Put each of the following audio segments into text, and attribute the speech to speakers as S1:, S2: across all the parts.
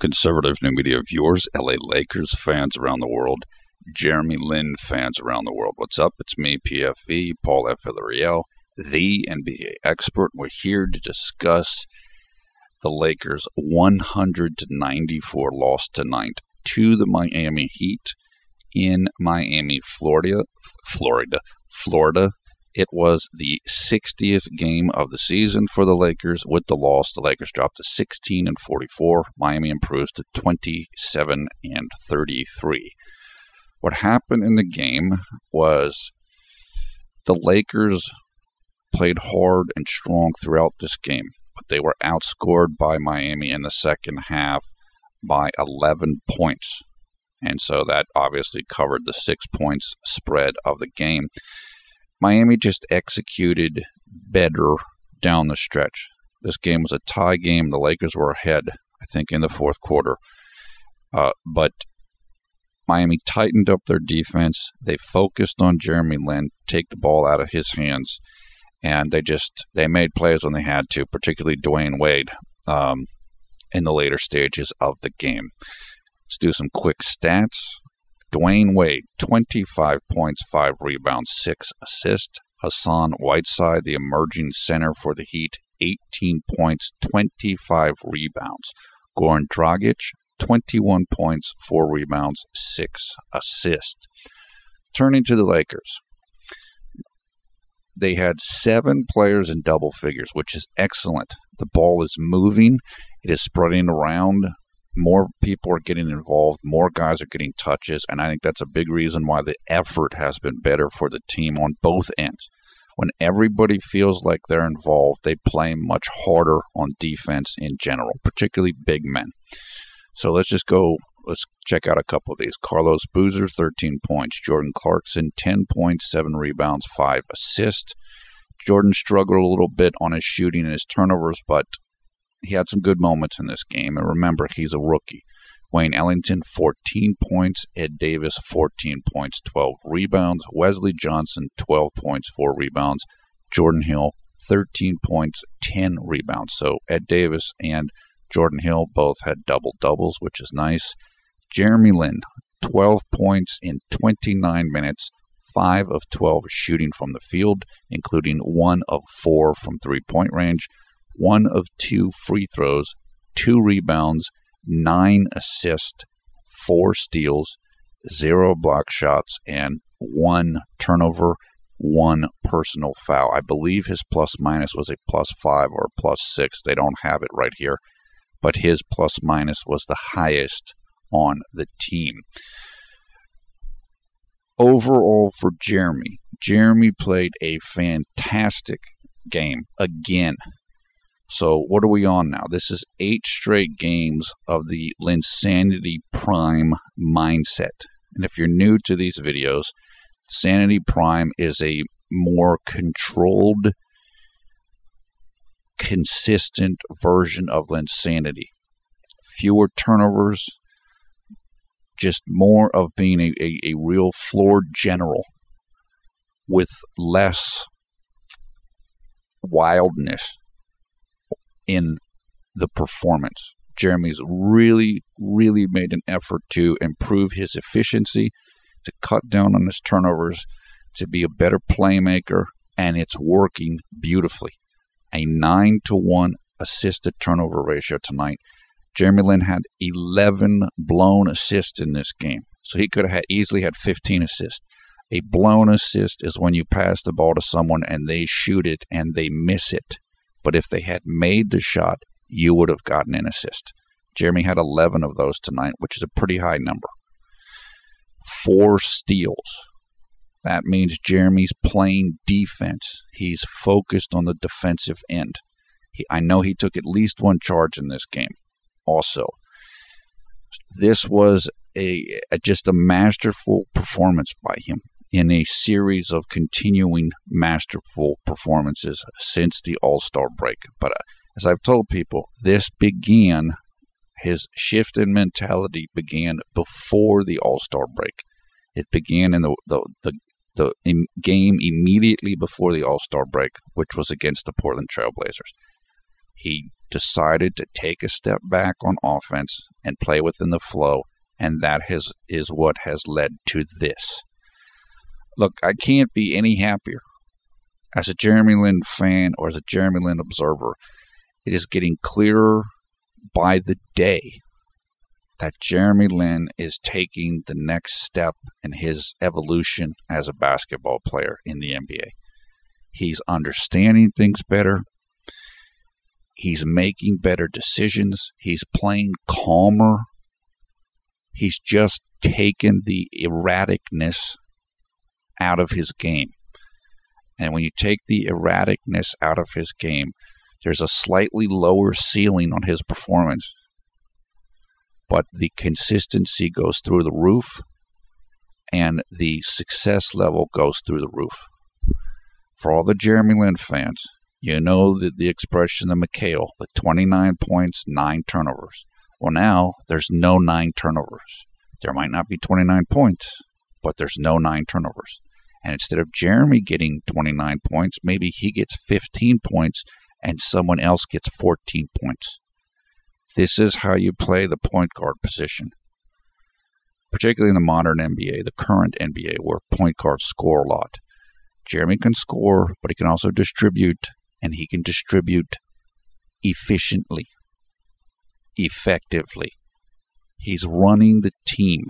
S1: Conservative new media viewers, LA Lakers fans around the world, JLin fans around the world. What's up? It's me, PFE, Paul F. Villarreal, the NBA expert. We're here to discuss the Lakers' 100-94 loss tonight to the Miami Heat in Miami, Florida. It was the 60th game of the season for the Lakers. With the loss, the Lakers dropped to 16-44. Miami improves to 27-33. What happened in the game was the Lakers played hard and strong throughout this game, but they were outscored by Miami in the second half by 11 points. And so that obviously covered the 6 points spread of the game. Miami just executed better down the stretch. This game was a tie game. The Lakers were ahead, I think, in the fourth quarter. But Miami tightened up their defense. They focused on JLin, take the ball out of his hands, and they made plays when they had to, particularly Dwayne Wade in the later stages of the game. Let's do some quick stats. Dwayne Wade, 25 points, 5 rebounds, 6 assists. Hassan Whiteside, the emerging center for the Heat, 18 points, 25 rebounds. Goran Dragic, 21 points, 4 rebounds, 6 assists. Turning to the Lakers, they had 7 players in double figures, which is excellent. The ball is moving. It is spreading around. More people are getting involved. More guys are getting touches. And I think that's a big reason why the effort has been better for the team on both ends. When everybody feels like they're involved, they play much harder on defense in general, particularly big men. So let's check out a couple of these. Carlos Boozer, 13 points. Jordan Clarkson, 10 points, 7 rebounds, 5 assists. Jordan struggled a little bit on his shooting and his turnovers, but he had some good moments in this game. And remember, he's a rookie. Wayne Ellington, 14 points. Ed Davis, 14 points, 12 rebounds. Wesley Johnson, 12 points, 4 rebounds. Jordan Hill, 13 points, 10 rebounds. So Ed Davis and Jordan Hill both had double-doubles, which is nice. JLin, 12 points in 29 minutes, 5 of 12 shooting from the field, including 1 of 4 from three-point range, 1 of 2 free throws, 2 rebounds, 9 assists, 4 steals, 0 block shots, and 1 turnover, 1 personal foul. I believe his plus-minus was a +5 or a +6. They don't have it right here, but his plus-minus was the highest on the team. Overall for Jeremy played a fantastic game again. So what are we on now? This is 8 straight games of the Linsanity Prime mindset. And if you're new to these videos, Linsanity Prime is a more controlled, consistent version of Linsanity. Fewer turnovers, just more of being a real floor general with less wildness in the performance. Jeremy's really made an effort to improve his efficiency, to cut down on his turnovers, to be a better playmaker, and it's working beautifully. A 9-to-1 assist-to-turnover ratio tonight. JLin had 11 blown assists in this game, so he could have easily had 15 assists. A blown assist is when you pass the ball to someone and they shoot it and they miss it. But if they had made the shot, you would have gotten an assist. Jeremy had 11 of those tonight, which is a pretty high number. 4 steals. That means Jeremy's playing defense. He's focused on the defensive end. I know he took at least 1 charge in this game also. This was just a masterful performance by him in a series of continuing masterful performances since the All-Star break. But as I've told people, his shift in mentality began before the All-Star break. It began in the game immediately before the All-Star break, which was against the Portland Trail Blazers. He decided to take a step back on offense and play within the flow, and that is what has led to this. Look, I can't be any happier. As a JLin fan or as a JLin observer, it is getting clearer by the day that JLin is taking the next step in his evolution as a basketball player in the NBA. He's understanding things better. He's making better decisions. He's playing calmer. He's just taken the erraticness out of his game. And when you take the erraticness out of his game, there's a slightly lower ceiling on his performance. But the consistency goes through the roof, and the success level goes through the roof. For all the JLin fans, you know the expression, the McHale, the 29 points, 9 turnovers. Well, now there's no 9 turnovers. There might not be 29 points, but there's no 9 turnovers. And instead of Jeremy getting 29 points, maybe he gets 15 points and someone else gets 14 points. This is how you play the point guard position, particularly in the modern NBA, the current NBA, where point guards score a lot. Jeremy can score, but he can also distribute, and he can distribute efficiently, effectively. He's running the team.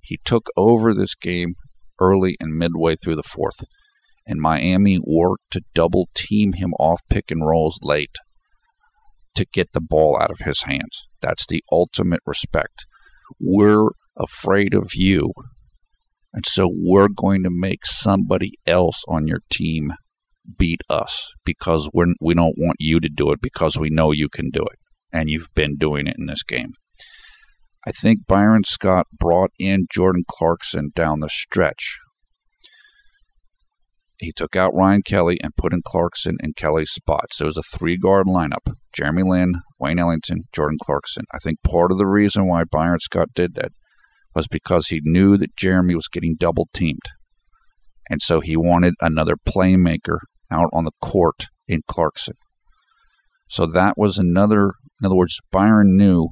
S1: He took over this game early and midway through the fourth, and Miami worked to double team him off pick and rolls late to get the ball out of his hands. That's the ultimate respect. We're afraid of you, and so we're going to make somebody else on your team beat us because we don't want you to do it because we know you can do it, and you've been doing it in this game. I think Byron Scott brought in Jordan Clarkson down the stretch. He took out Ryan Kelly and put in Clarkson in Kelly's spot. So it was a 3-guard lineup. JLin, Wayne Ellington, Jordan Clarkson. I think part of the reason why Byron Scott did that was because he knew that Jeremy was getting double-teamed. And so he wanted another playmaker out on the court in Clarkson. So that was another, in other words, Byron knew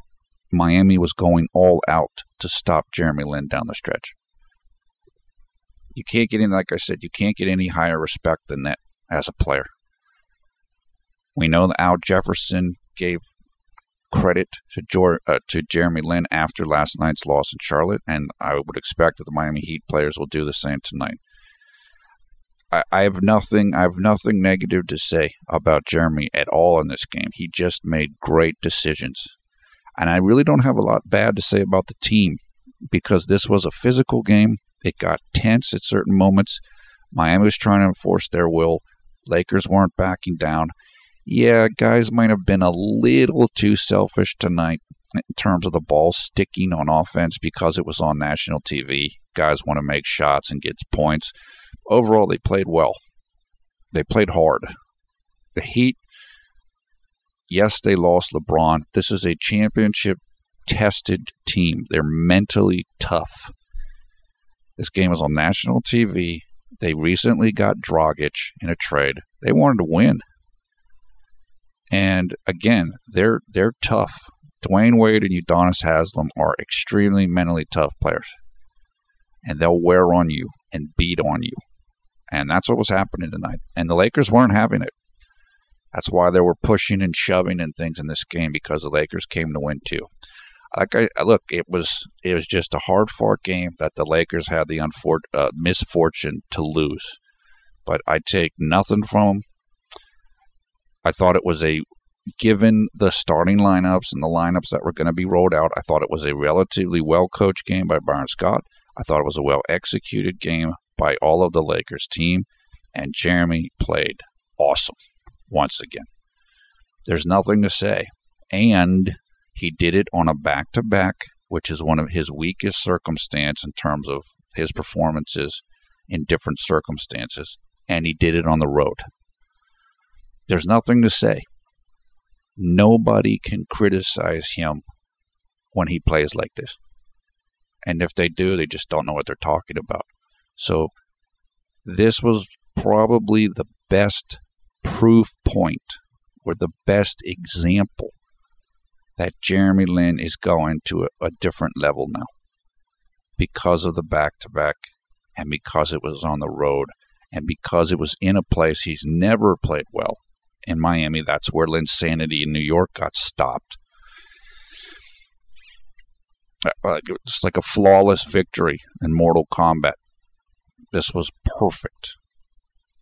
S1: Miami was going all out to stop JLin down the stretch. You can't get any, like I said, you can't get any higher respect than that as a player. We know that Al Jefferson gave credit to JLin after last night's loss in Charlotte, and I would expect that the Miami Heat players will do the same tonight. I have nothing negative to say about Jeremy at all in this game. He just made great decisions. And I really don't have a lot bad to say about the team because this was a physical game. It got tense at certain moments. Miami was trying to enforce their will. Lakers weren't backing down. Yeah, guys might have been a little too selfish tonight in terms of the ball sticking on offense because it was on national TV. Guys want to make shots and get points. Overall, they played well. They played hard. The Heat, yes, they lost LeBron. This is a championship-tested team. They're mentally tough. This game was on national TV. They recently got Dragic in a trade. They wanted to win. And again, they're tough. Dwayne Wade and Udonis Haslem are extremely mentally tough players. And they'll wear on you and beat on you. And that's what was happening tonight. And the Lakers weren't having it. That's why they were pushing and shoving and things in this game because the Lakers came to win too. Look, it was just a hard-fought game that the Lakers had the misfortune to lose. But I take nothing from them. I thought it was given the starting lineups and the lineups that were going to be rolled out, I thought it was a relatively well-coached game by Byron Scott. I thought it was a well-executed game by all of the Lakers team. And Jeremy played awesome once again. There's nothing to say. And he did it on a back-to-back, which is one of his weakest circumstances in terms of his performances in different circumstances. And he did it on the road. There's nothing to say. Nobody can criticize him when he plays like this. And if they do, they just don't know what they're talking about. So this was probably the best proof point were the best example that JLin is going to a different level now because of the back-to-back and because it was on the road and because it was in a place he's never played well. In Miami, that's where Linsanity in New York got stopped. It's like a flawless victory in Mortal Kombat. This was perfect,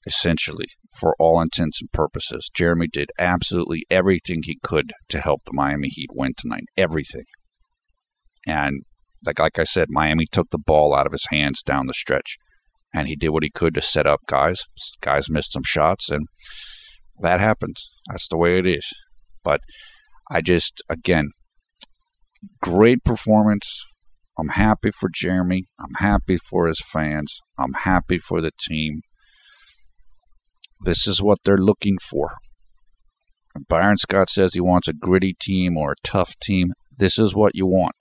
S1: essentially, for all intents and purposes. Jeremy did absolutely everything he could to help the Miami Heat win tonight. Everything. And like I said, Miami took the ball out of his hands down the stretch. And he did what he could to set up guys. Guys missed some shots, and that happens. That's the way it is. But I just, again, great performance. I'm happy for Jeremy. I'm happy for his fans. I'm happy for the team. This is what they're looking for. Byron Scott says he wants a gritty team or a tough team. This is what you want.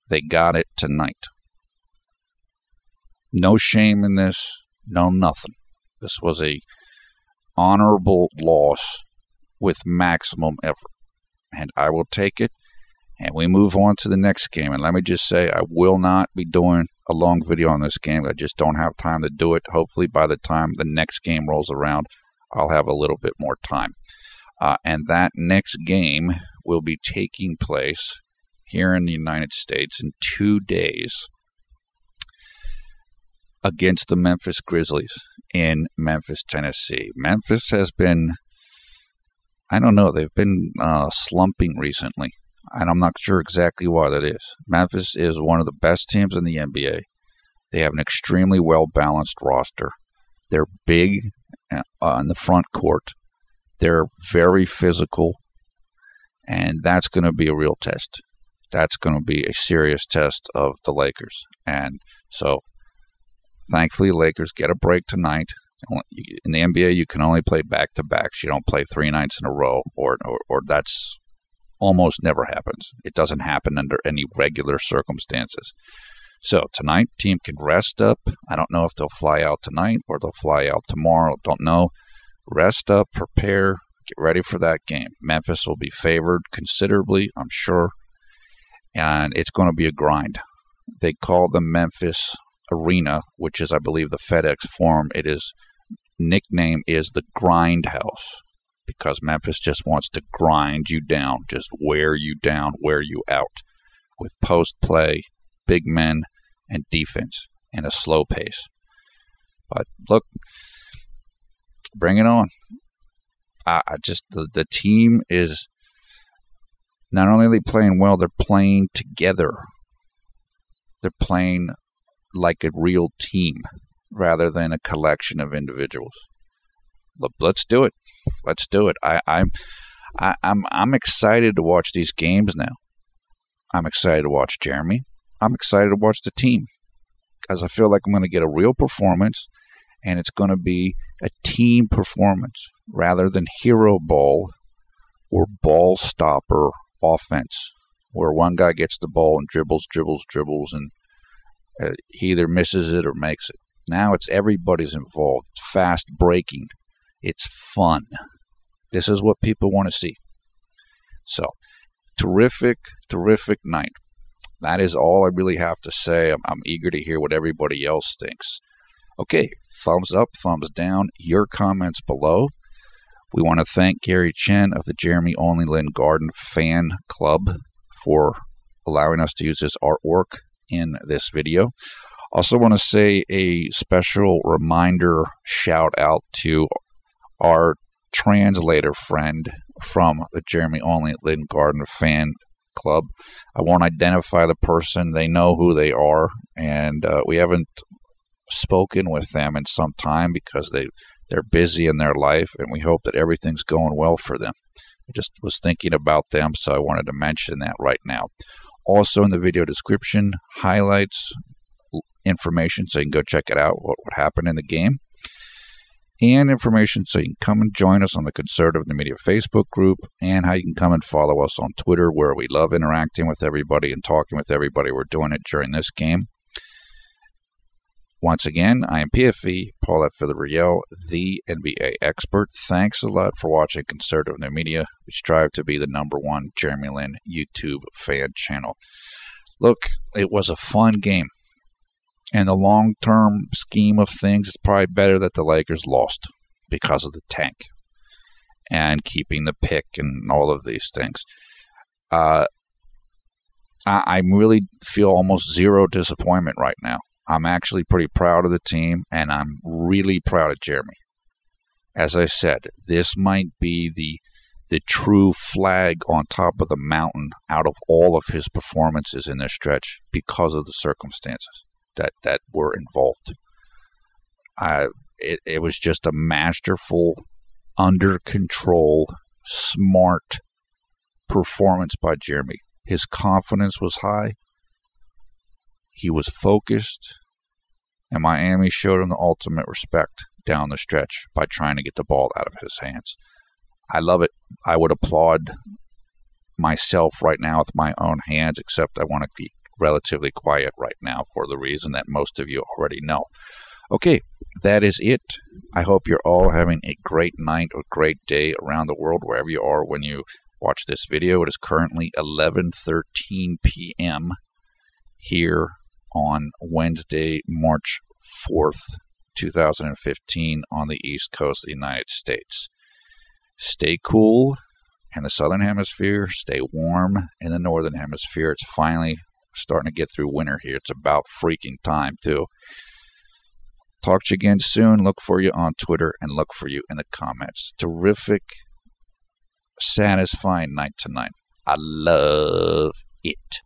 S1: They got it tonight. No shame in this. No nothing. This was a honorable loss with maximum effort. And I will take it. And we move on to the next game. And let me just say, I will not be doing a long video on this game. I just don't have time to do it. Hopefully by the time the next game rolls around, I'll have a little bit more time. And that next game will be taking place here in the United States in 2 days against the Memphis Grizzlies in Memphis, Tennessee. Memphis has been, I don't know, they've been slumping recently. And I'm not sure exactly why that is. Memphis is one of the best teams in the NBA. They have an extremely well-balanced roster. They're big on the front court. They're very physical. And that's going to be a real test. That's going to be a serious test of the Lakers. And so, thankfully, Lakers get a break tonight. In the NBA, you can only play back-to-backs. You don't play 3 nights in a row, or that's almost never happens. It doesn't happen under any regular circumstances. So tonight, team can rest up. I don't know if they'll fly out tonight or they'll fly out tomorrow. Don't know. Rest up, prepare, get ready for that game. Memphis will be favored considerably, I'm sure, and it's going to be a grind. They call the Memphis Arena, which is, I believe, the FedEx Forum. Its nickname is the Grindhouse, because Memphis just wants to grind you down, just wear you down, wear you out with post play, big men, and defense in a slow pace. But look, bring it on. The team is not only are they playing well, they're playing together. They're playing like a real team rather than a collection of individuals. Look, let's do it. Let's do it. I'm excited to watch these games now. I'm excited to watch Jeremy. I'm excited to watch the team because I feel like I'm going to get a real performance, and it's going to be a team performance rather than hero ball or ball stopper offense, where one guy gets the ball and dribbles, and he either misses it or makes it. Now it's everybody's involved. It's fast breaking. It's fun. This is what people want to see. So, terrific night. That is all I really have to say. I'm eager to hear what everybody else thinks. Okay, thumbs up, thumbs down, your comments below. We want to thank Gary Chen of the Jeremy Only Lynn Garden Fan Club for allowing us to use his artwork in this video. Also want to say a special reminder, shout out to our translator friend from the Jeremy Only Lynn Garden Fan Club. I won't identify the person. They know who they are, and we haven't spoken with them in some time because they're busy in their life, and we hope that everything's going well for them. I just was thinking about them, so I wanted to mention that right now. Also in the video description, highlights, information, so you can go check it out, what happened in the game, and information so you can come and join us on the Conservative New Media Facebook group, and how you can come and follow us on Twitter, where we love interacting with everybody and talking with everybody. We're doing it during this game. Once again, I am PFE, Paul F. Villarreal, the NBA expert. Thanks a lot for watching Conservative New Media. We strive to be the #1 JLin YouTube fan channel. Look, it was a fun game. In the long-term scheme of things, it's probably better that the Lakers lost because of the tank and keeping the pick and all of these things. I really feel almost zero disappointment right now. I'm actually pretty proud of the team, and I'm really proud of Jeremy. As I said, this might be the true flag on top of the mountain out of all of his performances in this stretch because of the circumstances that were involved. It was just a masterful, under control, smart performance by Jeremy. His confidence was high. He was focused, and Miami showed him the ultimate respect down the stretch by trying to get the ball out of his hands. I love it. I would applaud myself right now with my own hands, except I want to be relatively quiet right now for the reason that most of you already know. Okay, that is it. I hope you're all having a great night or great day around the world, wherever you are when you watch this video. It is currently 11:13 p.m. here on Wednesday, March 4th, 2015 on the East Coast of the United States. Stay cool in the Southern Hemisphere. Stay warm in the Northern Hemisphere. It's finally starting to get through winter here. It's about freaking time, too. Talk to you again soon. Look for you on Twitter and look for you in the comments. Terrific, satisfying night tonight. I love it.